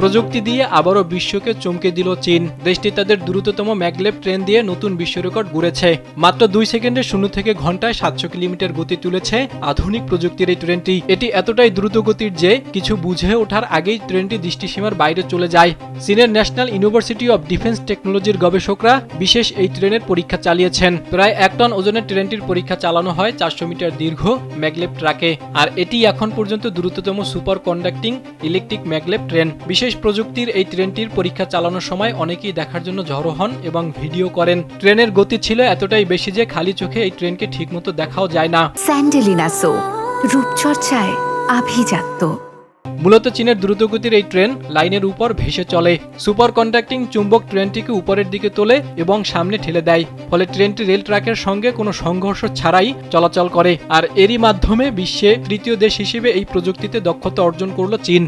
প্রযুক্তি দিয়ে আবারও বিশ্বকে চমকে দিল চীন। দেশটি তাদের দ্রুততম ম্যাগলেভ ট্রেন দিয়ে নতুন বিশ্ব রেকর্ড গড়েছে। মাত্র 2 সেকেন্ডে 0 থেকে ঘন্টায় 700 কিলোমিটার গতি তুলেছে আধুনিক প্রযুক্তির এই ট্রেনটি। এটি এতটাই দ্রুত গতির যে কিছু বুঝে ওঠার আগেই ট্রেনটি দৃষ্টিসীমার বাইরে চলে যায়। চীনের ন্যাশনাল ইউনিভার্সিটি অব ডিফেন্স টেকনোলজির গবেষকরা বিশেষ এই ট্রেনের পরীক্ষা চালিয়েছেন। প্রায় 1 টন ওজনের ট্রেনটির পরীক্ষা চালানো হয় 400 মিটার দীর্ঘ ম্যাগলেভ ট্রাকে। আর এটি এখন পর্যন্ত দ্রুততম super conducting electric maglev train. বিশেষ প্রযুক্তির এই ট্রেনটির পরীক্ষা চালানোর সময় অনেকেই দেখার জন্য জড়ো হন এবং ভিডিও করেন। ট্রেনের গতি ছিল এতটাই বেশি যে খালি চোখে এই ট্রেনকে ঠিকমতো দেখাও যায় না। স্যান্ডেলিনা সো, রূপচর্চায় আভিজাত্য। মূলত চীনের দ্রুতগতির এই ট্রেন লাইনের উপর ভেসে চলে। সুপার কন্ডাক্টিং চুম্বক ট্রেনটিকে উপরের দিকে তোলে এবং সামনে ঠেলে দেয়। ফলে ট্রেনটি রেল ট্র্যাকের সঙ্গে কোনো সংঘর্ষ ছাড়াই চলাচল করে। আর এরই মাধ্যমে বিশ্বে তৃতীয় দেশ হিসেবে এই প্রযুক্তিতে দক্ষতা অর্জন করল চীন।